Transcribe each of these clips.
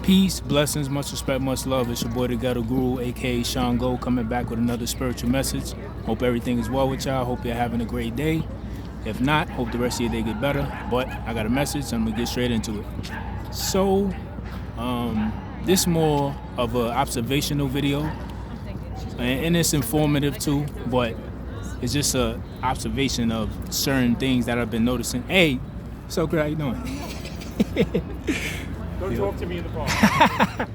Peace, blessings, much respect, much love. It's your boy, the Ghetto Guru, aka Sean Go, coming back with another spiritual message. Hope everything is well with y'all. Hope you're having a great day. If not, hope the rest of your day get better. But I got a message, so I'm gonna get straight into it. So, this more of an observational video, and it's informative too. But it's just a observation of certain things that I've been noticing. Hey, so great, how you doing? Don't talk to me in the park.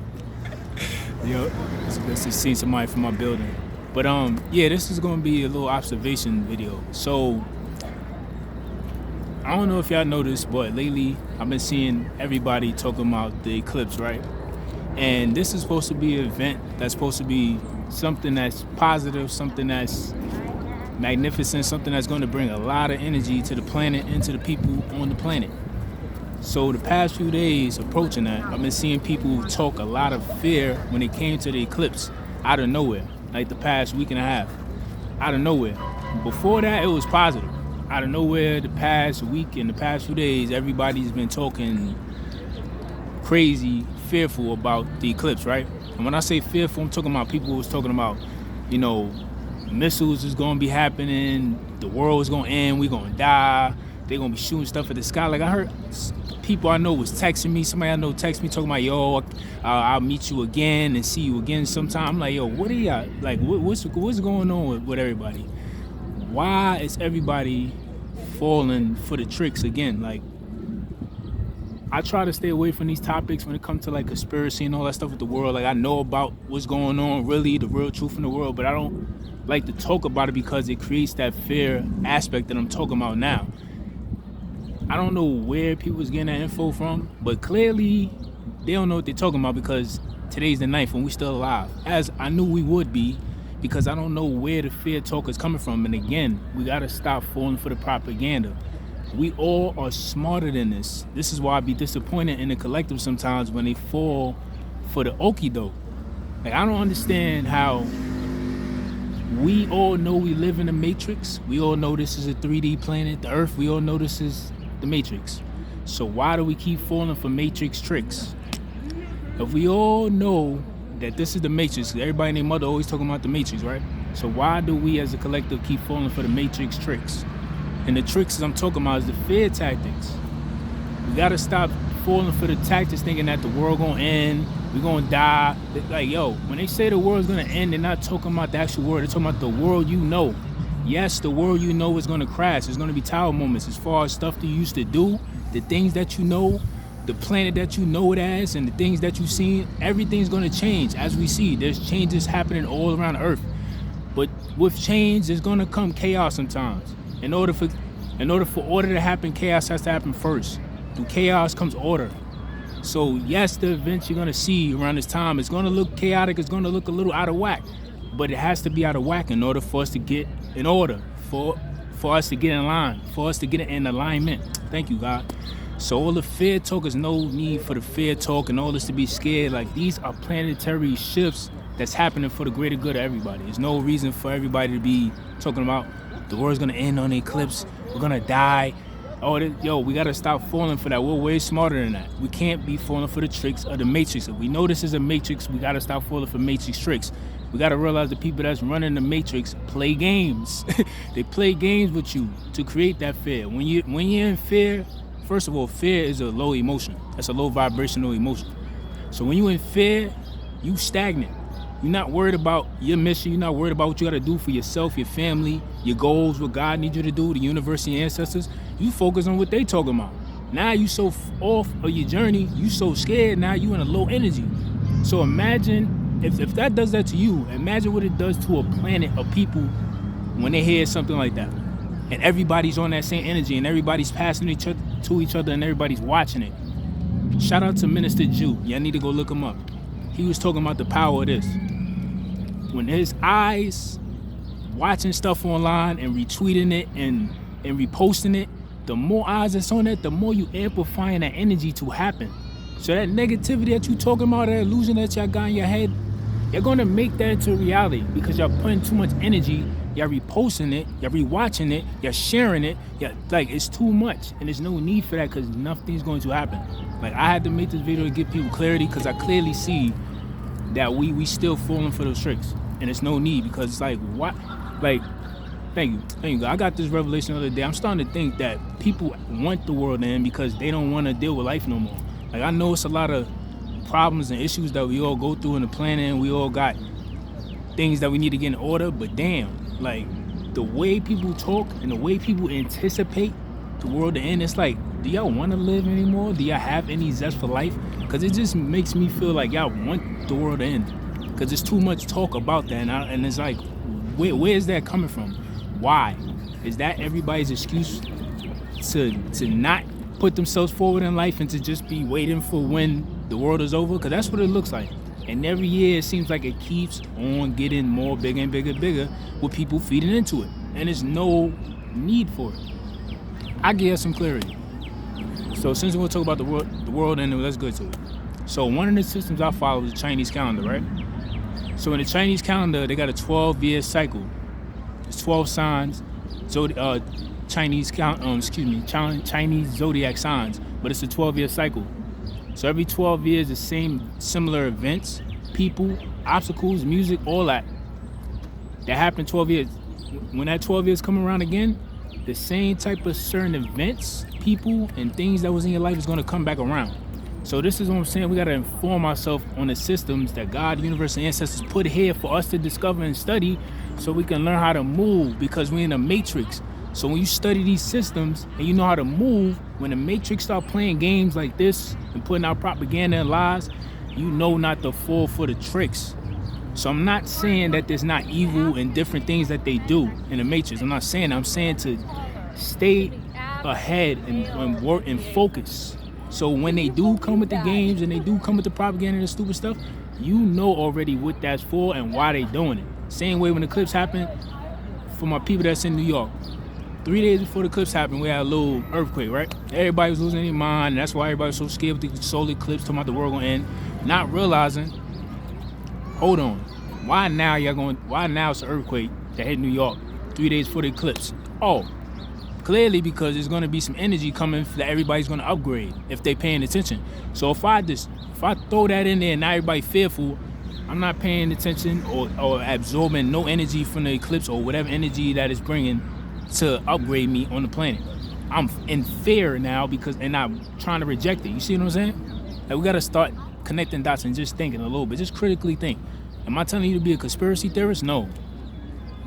Yo, it's good to see somebody from my building. But yeah, this is gonna be a little observation video. So I don't know if y'all noticed, but lately I've been seeing everybody talking about the eclipse, right? And this is supposed to be an event that's supposed to be something that's positive, something that's magnificent, something that's going to bring a lot of energy to the planet and to the people on the planet. So the past few days approaching that, I've been seeing people talk a lot of fear when it came to the eclipse out of nowhere, like the past week and a half, out of nowhere. Before that, it was positive. Out of nowhere, the past week and the past few days, everybody's been talking crazy, fearful about the eclipse, right? And when I say fearful, I'm talking about people who was talking about, you know, missiles is gonna be happening, the world is gonna end, we gonna die, they're gonna be shooting stuff at the sky. Like I heard people I know was texting me, somebody I know texted me talking about, yo, I'll meet you again and see you again sometime. I'm like, yo, what are y'all, like, what's going on with everybody? Why is everybody falling for the tricks again? Like, I try to stay away from these topics when it comes to like conspiracy and all that stuff with the world. Like I know about what's going on, really the real truth in the world, but I don't like to talk about it because it creates that fear aspect that I'm talking about now. I don't know where people's getting that info from, but clearly they don't know what they're talking about because today's the 9th and we still alive, as I knew we would be, because I don't know where the fear talk is coming from. And again, we gotta stop falling for the propaganda. We all are smarter than this. This is why I be disappointed in the collective sometimes when they fall for the okie doke. Like I don't understand how we all know we live in a matrix. We all know this is a 3D planet, the Earth. We all know this is the matrix. So why do we keep falling for matrix tricks? If we all know that this is the matrix, everybody and their mother always talking about the matrix, right? So why do we as a collective keep falling for the matrix tricks? And the tricks I'm talking about is the fear tactics. We gotta stop falling for the tactics thinking that the world gonna end, we gonna die. Like, yo, when they say the world's gonna end, they're not talking about the actual world, they're talking about the world you know. Yes, the world you know is gonna crash. There's gonna be tower moments as far as stuff that you used to do, the things that you know, the planet that you know it as, and the things that you've seen, everything's gonna change. As we see, there's changes happening all around the Earth. But with change, there's gonna come chaos sometimes. In order for order to happen, chaos has to happen first. Through chaos comes order. So yes, the events you're gonna see around this time is gonna look chaotic, it's gonna look a little out of whack. But it has to be out of whack in order for us to get in order, for us to get in line, for us to get in alignment. Thank you, God. So all the fear talk, there's no need for the fear talk and all this to be scared. Like these are planetary shifts that's happening for the greater good of everybody. There's no reason for everybody to be talking about the world's gonna end on the eclipse, we're gonna die. Oh, yo, we gotta stop falling for that. We're way smarter than that. We can't be falling for the tricks of the matrix. If we know this is a matrix, we gotta stop falling for matrix tricks. We gotta realize the people that's running the matrix play games. They play games with you to create that fear. When you're in fear, first of all, fear is a low emotion. That's a low vibrational emotion. So when you're in fear, you stagnant. You're not worried about your mission. You're not worried about what you got to do for yourself, your family, your goals, what God needs you to do, the universe, and your ancestors. You focus on what they talking about. Now you so off of your journey. You so scared. Now you in a low energy. So imagine if that does that to you. Imagine what it does to a planet of people when they hear something like that. And everybody's on that same energy, and everybody's passing to each other, and everybody's watching it. Shout out to Minister Jew. Y'all need to go look him up. He was talking about the power of this. When his eyes watching stuff online and retweeting it and reposting it, the more eyes that's on it, the more you amplifying that energy to happen. So that negativity that you talking about, that illusion that y'all got in your head, you're gonna make that into reality because y'all putting too much energy, y'all reposting it, y'all rewatching it, y'all sharing it, like it's too much, and there's no need for that because nothing's going to happen. Like, I had to make this video to give people clarity because I clearly see that we still falling for those tricks, and it's no need, because it's like, what, like, thank you. I got this revelation the other day. I'm starting to think that people want the world to end because they don't want to deal with life no more. Like, I know it's a lot of problems and issues that we all go through in the planet, and we all got things that we need to get in order, but damn, like, the way people talk and the way people anticipate the world to end, it's like, do y'all want to live anymore? Do y'all have any zest for life? Because it just makes me feel like y'all want the world to end, because there's too much talk about that, and it's like, where is that coming from? Why? Is that everybody's excuse to not put themselves forward in life and to just be waiting for when the world is over? Because that's what it looks like. And every year it seems like it keeps on getting more bigger and bigger with people feeding into it. And there's no need for it. I give some clarity. So since we're going to talk about the world, and let's go to it. So one of the systems I follow is the Chinese calendar, right? So in the Chinese calendar, they got a 12-year cycle. It's 12 signs, Chinese zodiac signs, but it's a 12-year cycle. So every 12 years, the same similar events, people, obstacles, music, all that happened 12 years. When that 12 years come around again, the same type of certain events, people, and things that was in your life is going to come back around. So this is what I'm saying. We got to inform ourselves on the systems that God, universe, and ancestors put here for us to discover and study, so we can learn how to move, because we're in a matrix. So when you study these systems and you know how to move, when the matrix start playing games like this and putting out propaganda and lies, you know not to fall for the tricks. So I'm not saying that there's not evil and different things that they do in the matrix. I'm not saying that. I'm saying to stay ahead and work and focus. So when they do come with the games and they do come with the propaganda and the stupid stuff, you know already what that's for and why they doing it. Same way when the Eclipse happened, for my people that's in New York, 3 days before the Eclipse happened, we had a little earthquake, right? Everybody was losing their mind, and that's why everybody was so scared with the solar eclipse, talking about the world gonna end, not realizing, hold on, why now it's an earthquake that hit New York 3 days before the eclipse? Oh, clearly because there's gonna be some energy coming that everybody's gonna upgrade if they paying attention. So if I throw that in there and now everybody fearful, I'm not paying attention or absorbing no energy from the eclipse or whatever energy that is bringing to upgrade me on the planet. I'm in fear now and I'm trying to reject it. You see what I'm saying? Like, we gotta start connecting dots and just thinking a little bit. Just critically think. Am I telling you to be a conspiracy theorist? No.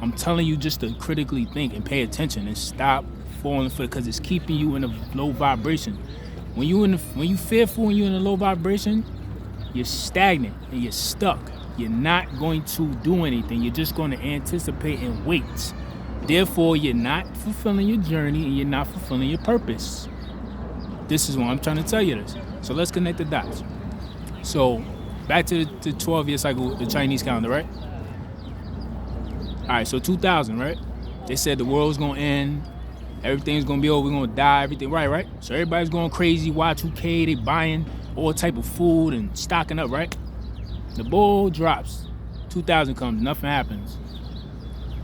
I'm telling you just to critically think and pay attention and stop falling for it, because it's keeping you in a low vibration. When you fearful and you're in a low vibration, you're stagnant and you're stuck. You're not going to do anything. You're just going to anticipate and wait. Therefore, you're not fulfilling your journey and you're not fulfilling your purpose. This is why I'm trying to tell you this. So let's connect the dots. So back to the 12-year cycle, the Chinese calendar, right? All right, so 2000, right? They said the world's going to end. Everything's going to be over. We're going to die. Everything, right? So everybody's going crazy. Y2K, they buying all type of food and stocking up, right? The ball drops. 2000 comes. Nothing happens.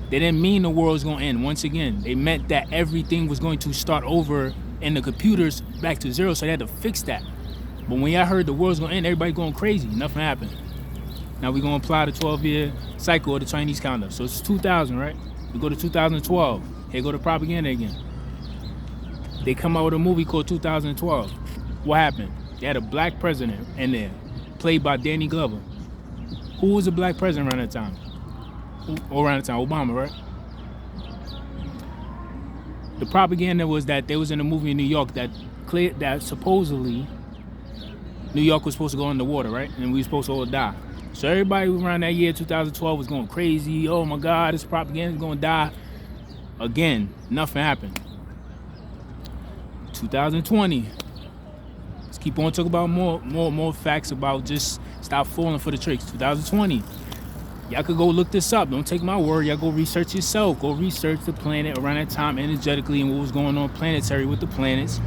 They didn't mean the world's going to end. Once again, they meant that everything was going to start over and the computers back to zero, so they had to fix that. But when y'all heard the world's going to end, everybody going crazy. Nothing happened. Now we're going to apply the 12-year cycle of the Chinese calendar. So it's 2000, right? We go to 2012. Here go the propaganda again. They come out with a movie called 2012. What happened? They had a black president in there, played by Danny Glover. Who was the black president around that time? Obama, right? The propaganda was that there was in a movie in New York that supposedly New York was supposed to go underwater, right? And we were supposed to all die. So everybody around that year, 2012, was going crazy. Oh my God, this propaganda is going to die. Again, nothing happened. 2020. Let's keep on talking about more facts about just stop falling for the tricks. 2020. Y'all could go look this up. Don't take my word. Y'all go research yourself. Go research the planet around that time energetically and what was going on planetary with the planets.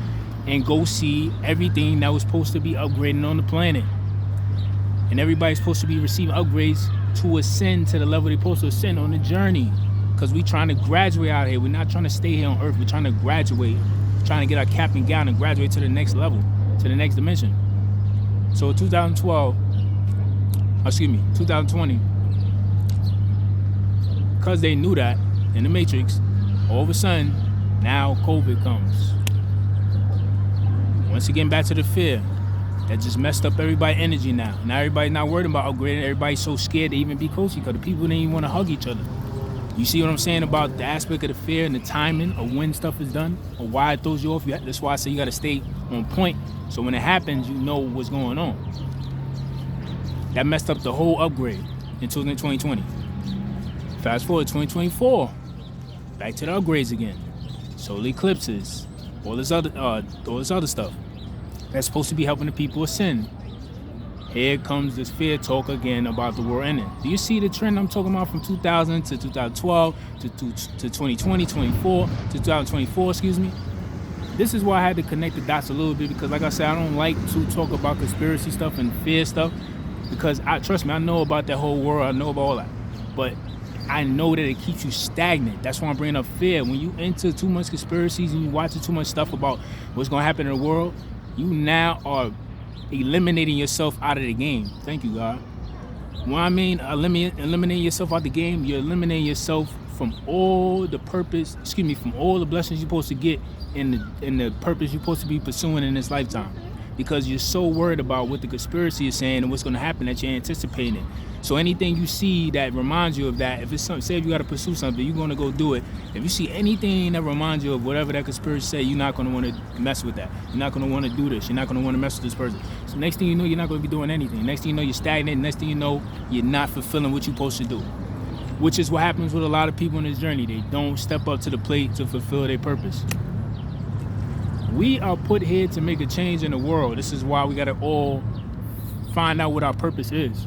And go see everything that was supposed to be upgrading on the planet. And everybody's supposed to be receiving upgrades to ascend to the level they're supposed to ascend on the journey. Because we're trying to graduate out here. We're not trying to stay here on Earth. We're trying to graduate. We're trying to get our cap and gown and graduate to the next level. to the next dimension. So 2020, because they knew that in the Matrix, all of a sudden, now COVID comes. Once again, back to the fear. That just messed up everybody's energy now. Now everybody's not worried about upgrading. Everybody's so scared to even be close because the people didn't even want to hug each other. You see what I'm saying about the aspect of the fear and the timing of when stuff is done or why it throws you off? That's why I say you got to stay on point. So when it happens, you know what's going on. That messed up the whole upgrade until 2020. Fast forward 2024, back to the upgrades again. Solar eclipses, all this other stuff that's supposed to be helping the people ascend. Here comes this fear talk again about the world ending. Do you see the trend I'm talking about from 2000 to 2012 to 2020, 24 to 2024? Excuse me. This is why I had to connect the dots a little bit because, like I said, I don't like to talk about conspiracy stuff and fear stuff because trust me, I know about that whole world. I know about all that, but I know that it keeps you stagnant. That's why I'm bringing up fear. When you enter too much conspiracies and you watching too much stuff about what's going to happen in the world, you now are eliminating yourself out of the game. Thank you, God. When I mean eliminating yourself out of the game, you're eliminating yourself from all the from all the blessings you're supposed to get in the purpose you're supposed to be pursuing in this lifetime. Because you're so worried about what the conspiracy is saying and what's going to happen that you're anticipating it. So anything you see that reminds you of that, if it's something, say if you got to pursue something, you're going to go do it. If you see anything that reminds you of whatever that conspiracy say, you're not going to want to mess with that. You're not going to want to do this. You're not going to want to mess with this person. So next thing you know, you're not going to be doing anything. Next thing you know, you're stagnant. Next thing you know, you're not fulfilling what you're supposed to do. Which is what happens with a lot of people in this journey. They don't step up to the plate to fulfill their purpose. We are put here to make a change in the world. This is why we got to all find out what our purpose is.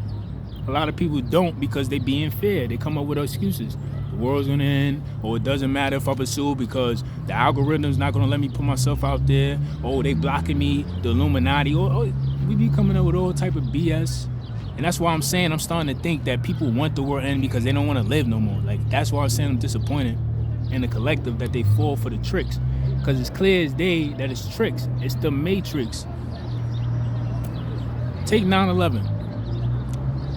A lot of people don't because they be in fear. They come up with excuses. The world's going to end, or it doesn't matter if I pursue because the algorithm's not going to let me put myself out there. Oh, they blocking me, the Illuminati. Oh, we be coming up with all type of BS. And that's why I'm saying I'm starting to think that people want the world end because they don't want to live no more. Like, that's why I'm saying I'm disappointed in the collective that they fall for the tricks. Because it's clear as day that it's tricks. It's the Matrix. Take 9/11.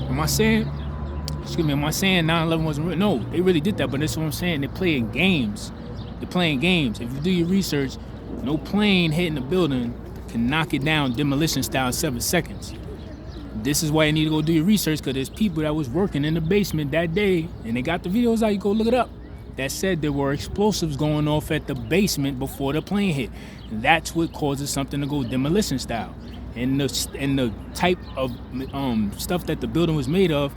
Am I saying 9/11 wasn't real? No, they really did that, but that's what I'm saying. They're playing games. If you do your research, no plane hitting the building can knock it down demolition style in 7 seconds. This is why you need to go do your research because there's people that was working in the basement that day and they got the videos out. You go look it up. That said there were explosives going off at the basement before the plane hit. And that's what causes something to go demolition style. And the type of stuff that the building was made of,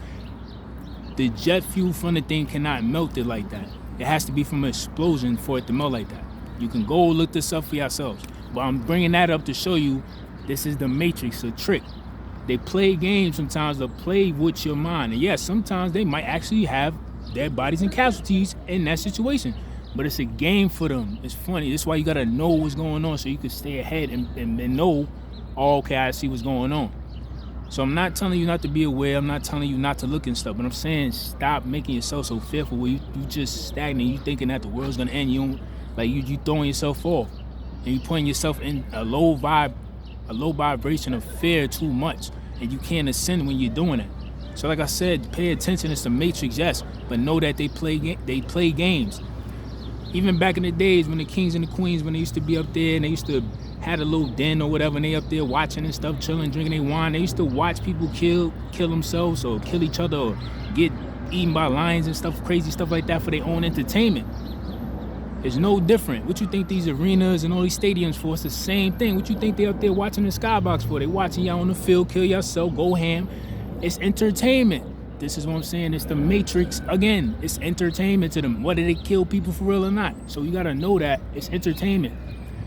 the jet fuel from the thing cannot melt it like that. It has to be from an explosion for it to melt like that. You can go look this up for yourselves. But I'm bringing that up to show you this is the Matrix, a trick. They play games sometimes to play with your mind. And yes, sometimes they might actually have dead bodies and casualties in that situation, but it's a game for them. It's funny. That's why you gotta know what's going on so you can stay ahead and know, oh, okay, I see what's going on. So I'm not telling you not to be aware. I'm not telling you not to look and stuff, but I'm saying stop making yourself so fearful where you just stagnant. You thinking that the world's gonna end. You throwing yourself off and you putting yourself in a low vibration of fear too much, and you can't ascend when you're doing it. So like I said, pay attention. It's the Matrix, yes, but know that they play games. Even back in the days when the kings and the queens, when they used to be up there and they used to had a little den or whatever, and they up there watching and stuff, chilling, drinking their wine. They used to watch people kill themselves or kill each other or get eaten by lions and stuff, crazy stuff like that for their own entertainment. It's no different. What you think these arenas and all these stadiums for? It's the same thing. What you think they up there watching the skybox for? They watching y'all on the field, kill yourself, go ham. It's entertainment. This is what I'm saying. It's the Matrix again. It's entertainment to them, whether they kill people for real or not. So you gotta know that it's entertainment.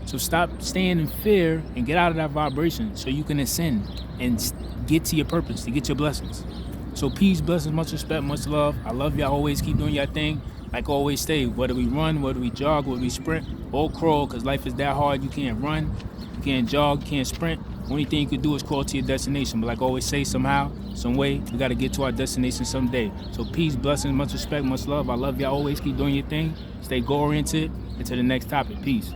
So stop staying in fear and get out of that vibration so you can ascend and get to your purpose, to get your blessings. So peace, blessings, much respect, much love. I love y'all. Always keep doing your thing. Like I always say, whether we run, whether we jog, whether we sprint, or crawl, because life is that hard. You can't run, you can't jog, you can't sprint. Only thing you can do is crawl to your destination. But like I always say, somehow, some way, we got to get to our destination someday. So peace, blessings, much respect, much love. I love y'all. Always keep doing your thing. Stay goal-oriented. And to the next topic. Peace.